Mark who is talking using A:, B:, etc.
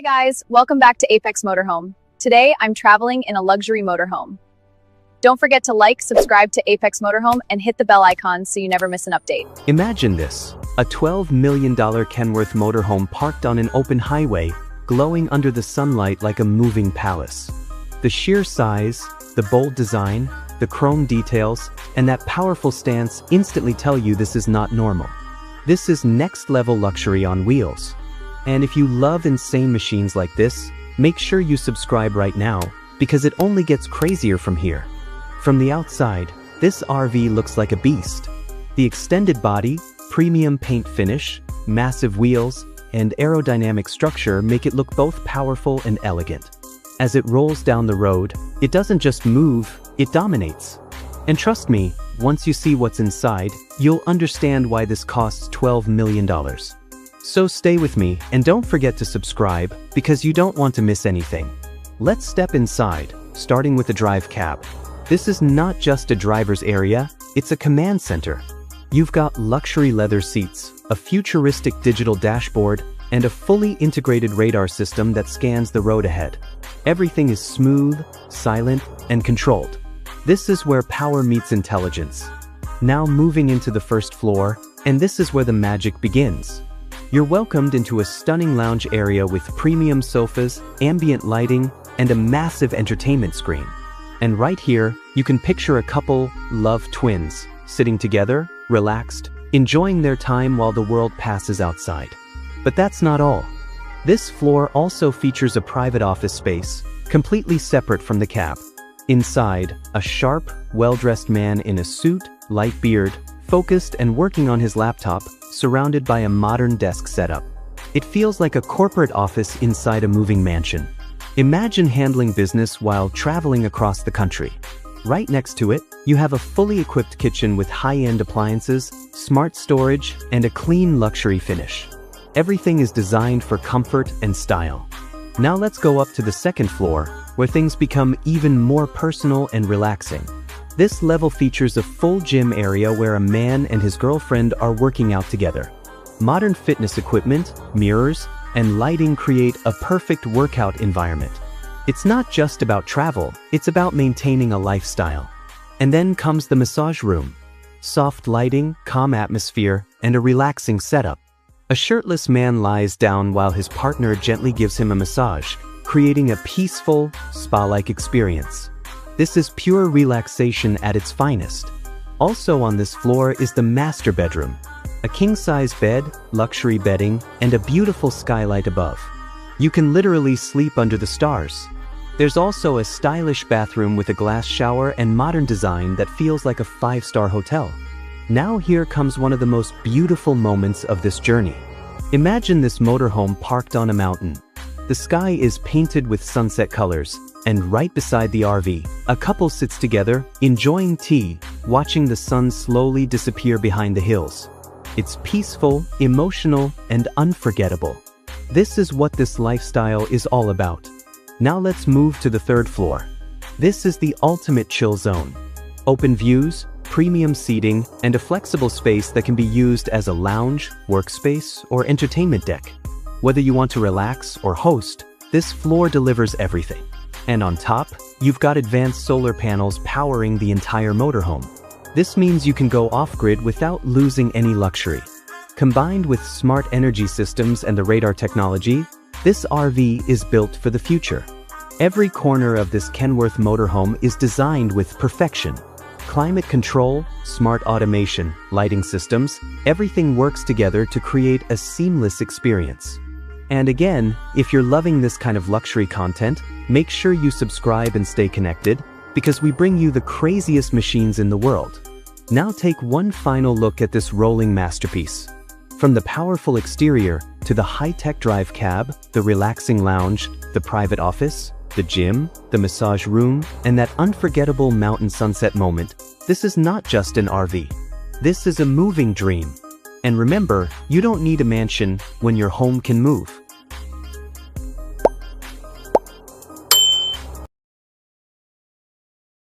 A: Guys, welcome back to Apex Motorhome. Today, I'm traveling in a luxury motorhome. Don't forget to like, subscribe to Apex Motorhome, and hit the bell icon so you never miss an update.
B: Imagine this, a $12 million Kenworth motorhome parked on an open highway, glowing under the sunlight like a moving palace. The sheer size, the bold design, the chrome details, and that powerful stance instantly tell you this is not normal. This is next-level luxury on wheels. And if you love insane machines like this, make sure you subscribe right now, because it only gets crazier from here. From the outside, this RV looks like a beast. The extended body, premium paint finish, massive wheels, and aerodynamic structure make it look both powerful and elegant. As it rolls down the road, it doesn't just move, it dominates. And trust me, once you see what's inside, you'll understand why this costs $12 million. So stay with me and don't forget to subscribe because you don't want to miss anything. Let's step inside, starting with the drive cab. This is not just a driver's area, it's a command center. You've got luxury leather seats, a futuristic digital dashboard, and a fully integrated radar system that scans the road ahead. Everything is smooth, silent, and controlled. This is where power meets intelligence. Now moving into the first floor, and this is where the magic begins. You're welcomed into a stunning lounge area with premium sofas, ambient lighting, and a massive entertainment screen. And right here, you can picture a couple, love twins, sitting together, relaxed, enjoying their time while the world passes outside. But that's not all. This floor also features a private office space, completely separate from the cab. Inside, a sharp, well-dressed man in a suit, light beard, focused and working on his laptop, surrounded by a modern desk setup. It feels like a corporate office inside a moving mansion. Imagine handling business while traveling across the country. Right next to it, you have a fully equipped kitchen with high-end appliances, smart storage, and a clean luxury finish. Everything is designed for comfort and style. Now let's go up to the second floor, where things become even more personal and relaxing. This level features a full gym area where a man and his girlfriend are working out together. Modern fitness equipment, mirrors, and lighting create a perfect workout environment. It's not just about travel, it's about maintaining a lifestyle. And then comes the massage room. Soft lighting, calm atmosphere, and a relaxing setup. A shirtless man lies down while his partner gently gives him a massage, creating a peaceful, spa-like experience. This is pure relaxation at its finest. Also on this floor is the master bedroom. A king-size bed, luxury bedding, and a beautiful skylight above. You can literally sleep under the stars. There's also a stylish bathroom with a glass shower and modern design that feels like a five-star hotel. Now here comes one of the most beautiful moments of this journey. Imagine this motorhome parked on a mountain. The sky is painted with sunset colors, and right beside the RV, a couple sits together, enjoying tea, watching the sun slowly disappear behind the hills. It's peaceful, emotional, and unforgettable. This is what this lifestyle is all about. Now let's move to the third floor. This is the ultimate chill zone. Open views, premium seating, and a flexible space that can be used as a lounge, workspace, or entertainment deck. Whether you want to relax or host, this floor delivers everything. And on top, you've got advanced solar panels powering the entire motorhome. This means you can go off-grid without losing any luxury. Combined with smart energy systems and the radar technology, this RV is built for the future. Every corner of this Kenworth motorhome is designed with perfection. Climate control, smart automation, lighting systems, everything works together to create a seamless experience. And again, if you're loving this kind of luxury content, make sure you subscribe and stay connected, because we bring you the craziest machines in the world. Now take one final look at this rolling masterpiece. From the powerful exterior to the high-tech drive cab, the relaxing lounge, the private office, the gym, the massage room, and that unforgettable mountain sunset moment, this is not just an RV. This is a moving dream. And remember, you don't need a mansion when your home can move.